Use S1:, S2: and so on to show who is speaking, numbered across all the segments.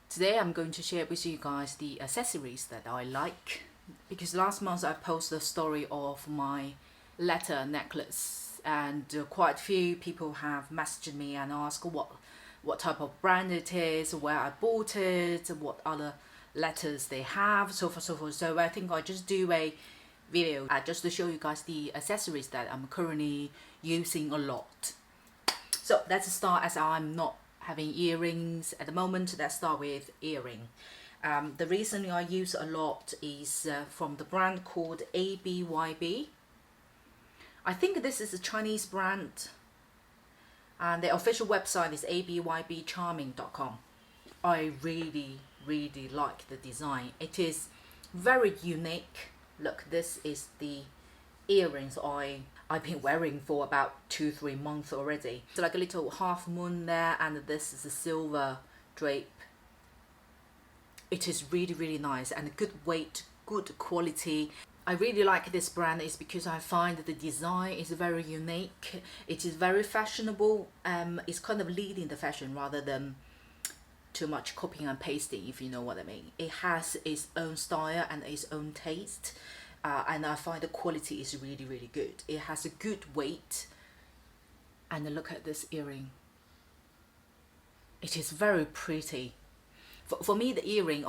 S1: Today I'm going to share with you guys the accessories that I like, because last month I posted a story of my letter necklace, and quite a few people have messaged me and asked what type of brand it is, where I bought it, what other letters they have, so forth so forth. So I think I just do a video just to show you guys the accessories that I'm currently using a lot. So let's start, as I'm not having earrings at the moment. Let's start with earring. The reason I use a lot is from the brand called ABYB. I think this is a Chinese brand, and their official website is abybcharming.com. I really like the design. It is very unique. Look, this is the earrings I've been wearing for about 2-3 months already. It's like a little half moon there, and this is a silver drape. It is really nice and good weight, good quality. I really like this brand is because I find that the design is very unique. It is very fashionable. It's kind of leading the fashion rather than too much copying and pasting, if you know what I mean. It has its own style and its own taste. And I find the quality is really good. It has a good weight. And look at this earring. It is very pretty. For me, the earring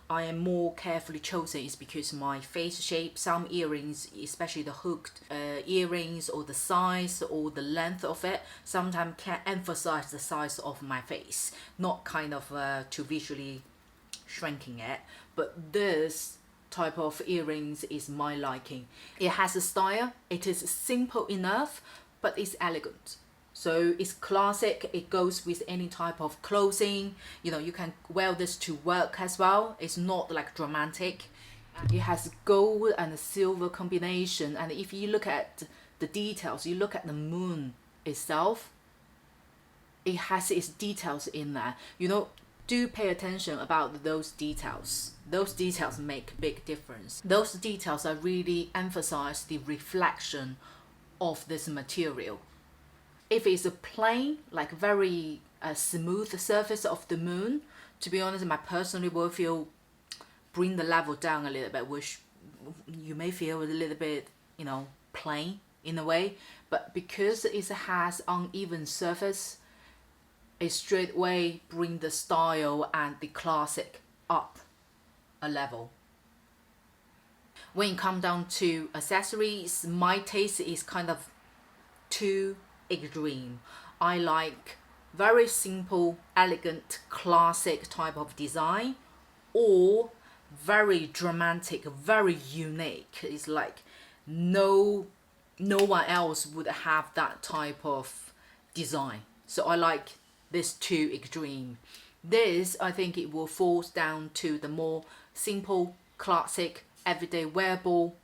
S1: I am more carefully chosen is because my face shape. Some earrings, especially the hooked earrings, or the size or the length of it, sometimes can emphasize the size of my face, not kind of to visually shrinking it. But this type of earrings is my liking. It has a style. It is simple enough, but it's elegant. So it's classic. It goes with any type of clothing. You know, you can wear this to work as well. It's not like dramatic. It has gold and silver combination. And if you look at the details, you look at the moon itself, it has its details in there. You know, do pay attention about those details. Those details make a big difference. Those details are really emphasize the reflection of this material. If it's a plain, like very smooth surface of the moon, to be honest, my personally will feel bring the level down a little bit, which you may feel a little bit, you know, plain in a way. But because it has uneven surface, it straightway bring the style and the classic up a level. When it comes down to accessories, my taste is kind of too extreme. I like very simple, elegant, classic type of design, or very dramatic, very unique. It's like no one else would have that type of design. So I like this too extreme. This, I think it will fall down to the more simple, classic, everyday wearable,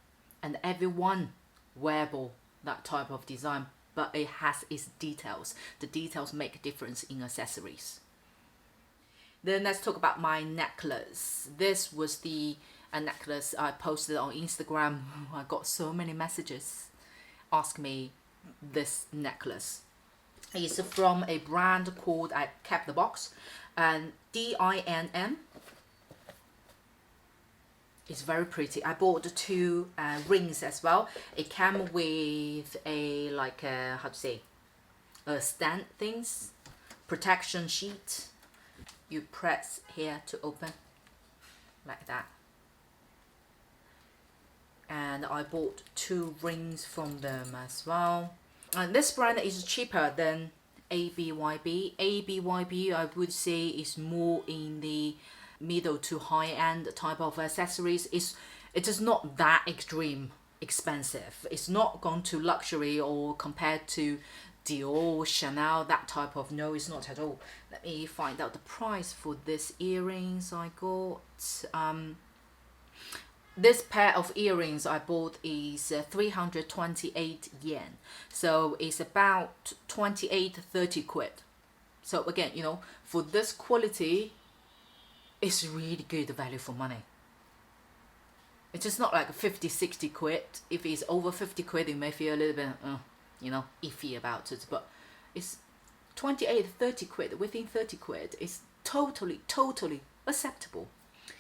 S1: and everyone wearable, that type of design. But it has its details. The details make a difference in accessories. Then let's talk about my necklace. This was the necklace I posted on Instagram. I got so many messages asking me this necklace. It's from a brand called, I kept the box, and Dinn. It's very pretty. I bought 2 rings as well. It came with a like a, how to say, a stand things, protection sheet. You press here to open like that. And I bought 2 rings from them as well. And this brand is cheaper than ABYB. ABYB, I would say, is more in the middle to high-end type of accessories. It is not that extreme expensive. It's not gone to luxury or compared to Dior, Chanel, that type of. No, it's not at all. Let me find out the price for this earrings I got. This pair of earrings I bought is 328 yen. So it's about 28-30 quid. So again, you know, for this quality, it's really good value for money. It's just not like 50-60 quid. If it's over 50 quid, you may feel a little bit, you know, iffy about it. But it's 28-30 quid, within 30 quid. It's totally acceptable.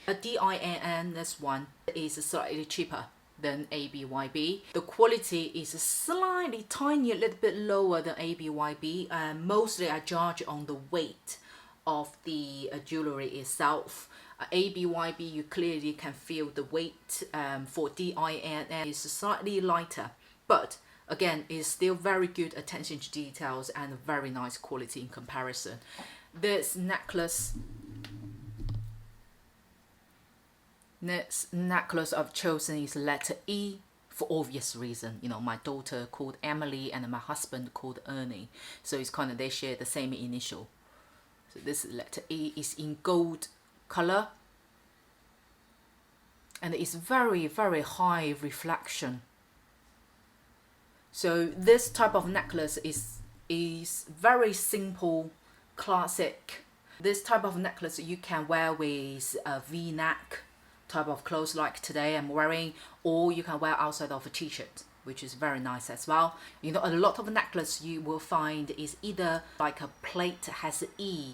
S1: A DINN, this one is slightly cheaper than ABYB. The quality is slightly tiny, a little bit lower than ABYB, and mostly I judge on the weight of the jewelry itself. ABYB, you clearly can feel the weight. For DINN is slightly lighter, but again, it's still very good attention to details and very nice quality in comparison. This necklace I've chosen is letter E for obvious reason. You know, my daughter called Emily and my husband called Ernie, so it's kind of, they share the same initial. So this letter E is in gold color, and it's very, very high reflection. So this type of necklace is very simple, classic. This type of necklace you can wear with a V-neck type of clothes like today I'm wearing, or you can wear outside of a t-shirt, which is very nice as well. You know, a lot of necklace you will find is either like a plate has an E,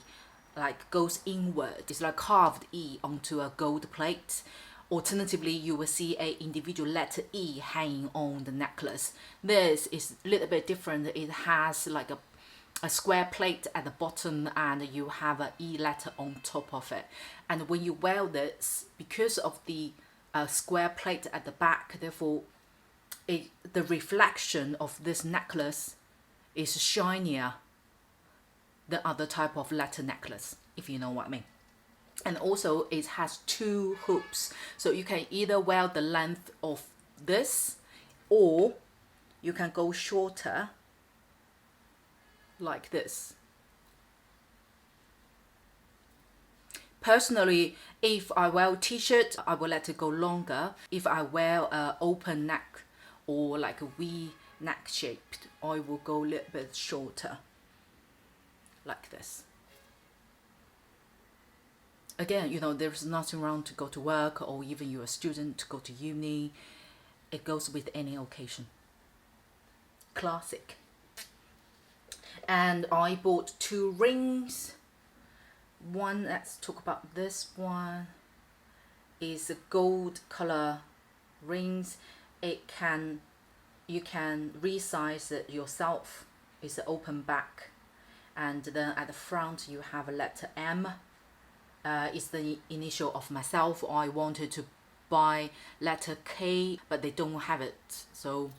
S1: like goes inward. It's like carved E onto a gold plate. Alternatively, you will see a individual letter E hanging on the necklace. This is a little bit different. It has like a square plate at the bottom, and you have an E letter on top of it. And when you wear this, because of the square plate at the back, therefore the reflection of this necklace is shinier than other type of letter necklace, if you know what I mean. And also it has two hoops, so you can either wear the length of this, or you can go shorter like this. Personally, if I wear a t-shirt, I will let it go longer. If I wear an open neck or like a V neck shaped, I will go a little bit shorter like this. Again, you know, there's nothing wrong to go to work, or even you're a student to go to uni. It goes with any occasion. Classic. And I bought two rings. One, let's talk about this one, is a gold color rings. You can resize it yourself. It's an open back, and then at the front you have a letter M. It's the initial of myself. I wanted to buy letter K, but they don't have it, so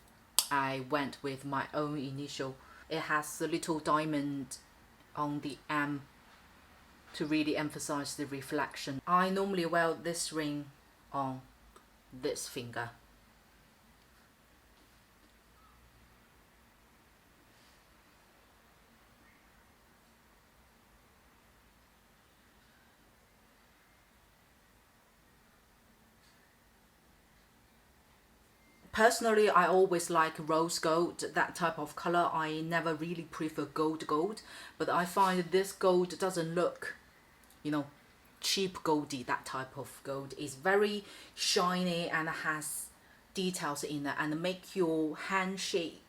S1: I went with my own initial. It has a little diamond on the M to really emphasize the reflection. I normally wear this ring on this finger. Personally, I always like rose gold, that type of color. I never really prefer gold, but I find this gold doesn't look, you know, cheap goldy. That type of gold is very shiny and has details in it and make your hand shape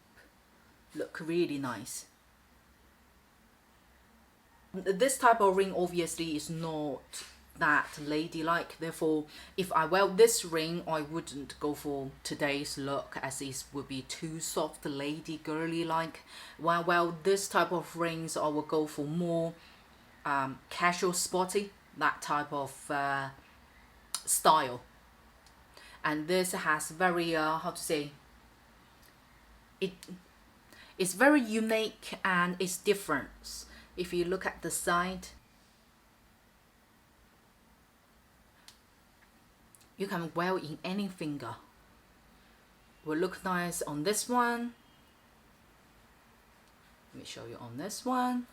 S1: look really nice. This type of ring obviously is not that ladylike, therefore if I wear this ring I wouldn't go for today's look, as it would be too soft, lady girly like. When I wear this type of rings I will go for more casual, sporty, that type of style. And this has very how to say, it's very unique and it's different. If you look at the side, you can wear in any finger. Will look nice on this one. Let me show you on this one.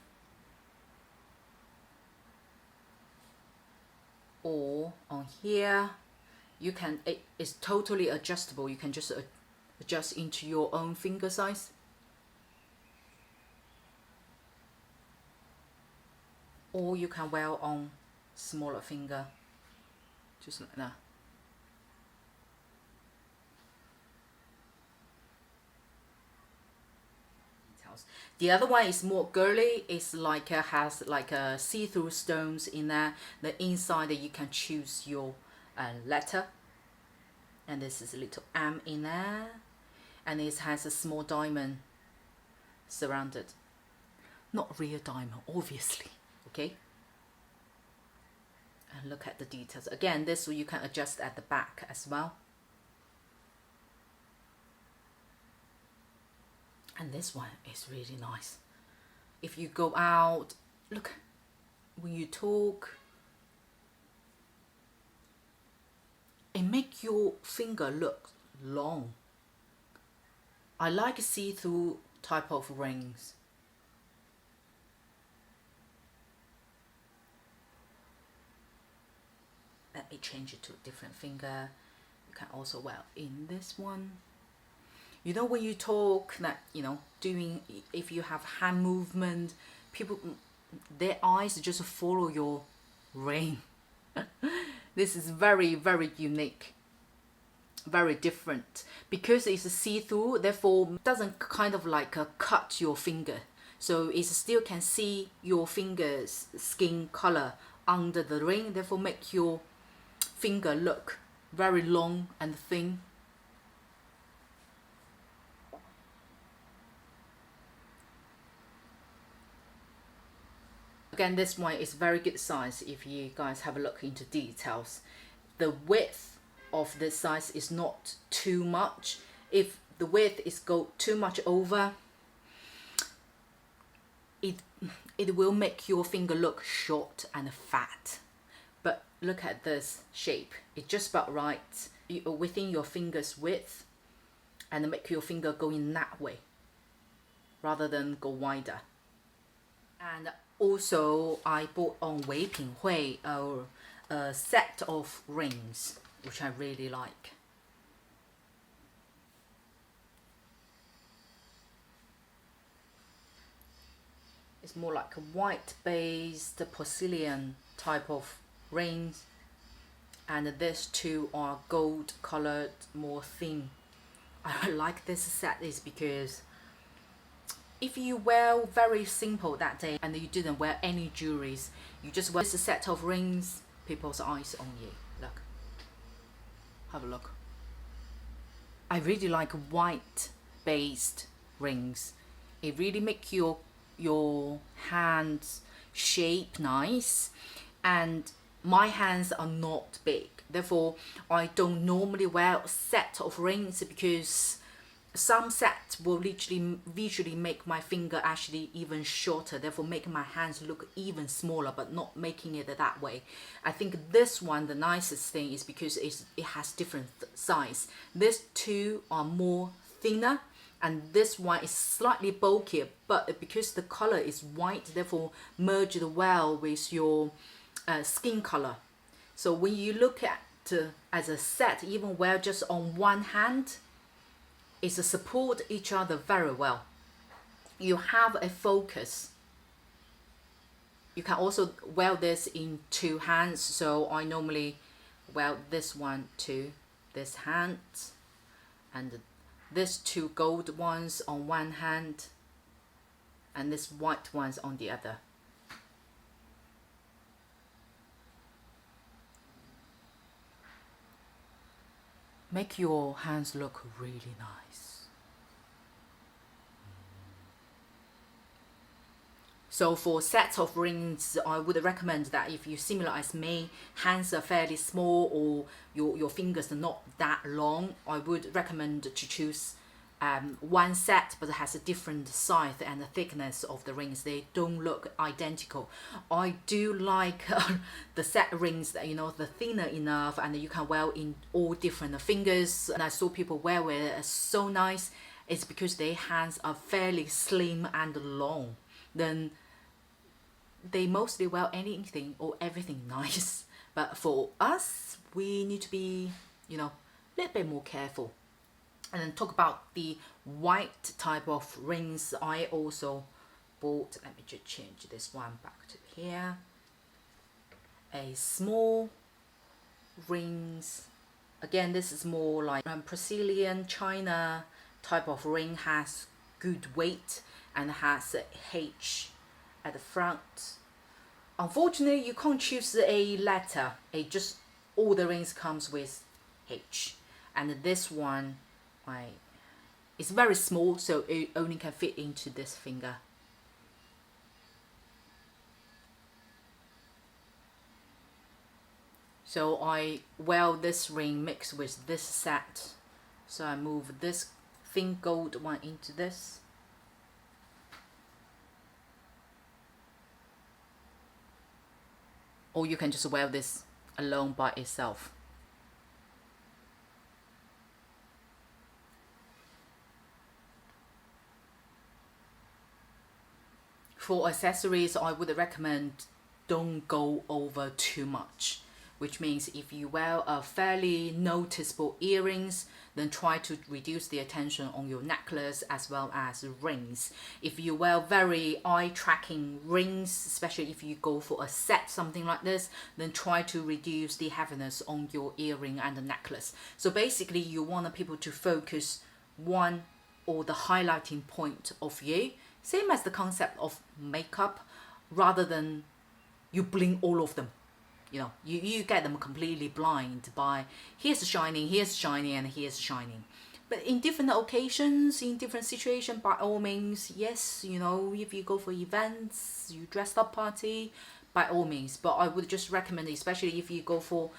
S1: Or on here. You can, it's totally adjustable. You can just adjust into your own finger size. Or you can wear on smaller finger, just like that. The other one is more girly. It's like has like a see-through stones in there. The inside you can choose your letter, and this is a little M in there, and it has a small diamond surrounded. Not real diamond, obviously. Okay. And look at the details. Again, this you can adjust at the back as well. And this one is really nice. If you go out, look, when you talk, it makes your finger look long. I like see-through type of rings. Let me change it to a different finger. You can also wear in this one. You know, when you talk, that, you know, doing, if you have hand movement, people, their eyes just follow your ring. This is very, very unique, very different, because it's a see-through, therefore it doesn't kind of like cut your finger, so it still can see your finger's skin color under the ring, therefore make your finger look very long and thin. Again, this one is very good size if you guys have a look into details. The width of this size is not too much. If the width is go too much over, it will make your finger look short and fat. But look at this shape, it's just about right within your finger's width, and make your finger go in that way rather than go wider. And also I bought on Wei Pin Hui a set of rings which I really like. It's more like a white based porcelain type of rings, and these two are gold colored, more thin. I like this set is because if you wear very simple that day and you didn't wear any jewelries, you just wear this set of rings, people's eyes on you. Look, have a look. I really like white based rings. It really make your hands shape nice, and my hands are not big, therefore I don't normally wear a set of rings, because some sets will literally visually make my finger actually even shorter, therefore make my hands look even smaller, but not making it that way. I think this one, the nicest thing is because it has different size. These two are more thinner, and this one is slightly bulkier, but because the color is white, therefore merged well with your skin color. So when you look at as a set, even wear just on one hand, it's support each other very well. You have a focus. You can also wear this in two hands, so I normally wear this one to this hand, and these two gold ones on one hand, and this white ones on the other. Make your hands look really nice. So for sets of rings, I would recommend that if you similar as me, hands are fairly small, or your fingers are not that long, I would recommend to choose one set, but it has a different size and the thickness of the rings. They don't look identical. I do like the set rings that, you know, the thinner enough and you can wear in all different fingers. And I saw people wear it so nice. It's because their hands are fairly slim and long. Then they mostly wear anything or everything nice. But for us, we need to be, you know, a little bit more careful. And then talk about the white type of rings I also bought. Let me just change this one back to here. A small rings. Again, this is more like porcelain China type of ring, has good weight, and has a H at the front. Unfortunately, you can't choose a letter. Just all the rings comes with H, and this one, it's very small, so it only can fit into this finger. So I wear this ring mixed with this set. So I move this thin gold one into this. Or you can just wear this alone by itself. For accessories, I would recommend don't go over too much, which means if you wear a fairly noticeable earrings, then try to reduce the attention on your necklace as well as rings. If you wear very eye-tracking rings, especially if you go for a set, something like this, then try to reduce the heaviness on your earring and the necklace. So basically you want people to focus one or the highlighting point of you, same as the concept of makeup, rather than you bling all of them. You know, you get them completely blind by here's shining, and here's shining. But in different occasions, in different situations, by all means, yes, you know, if you go for events, you dressed up party, by all means. But I would just recommend, especially if you go for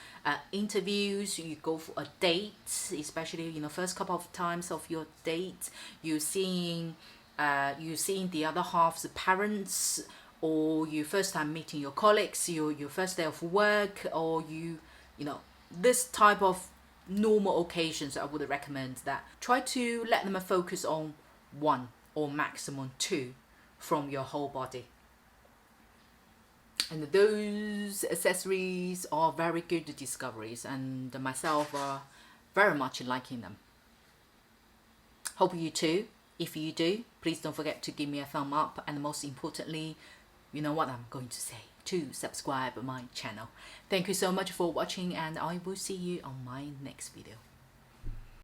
S1: interviews, you go for a date, especially, you know, first couple of times of your date, you're seeing the other half's parents, or you first time meeting your colleagues, your first day of work, or you know, this type of normal occasions, I would recommend that try to let them focus on one or maximum two from your whole body. And those accessories are very good discoveries, and myself are very much liking them. Hope you too. If you do, please don't forget to give me a thumb up, and most importantly, you know what I'm going to say, to subscribe my channel. Thank you so much for watching, and I will see you on my next video.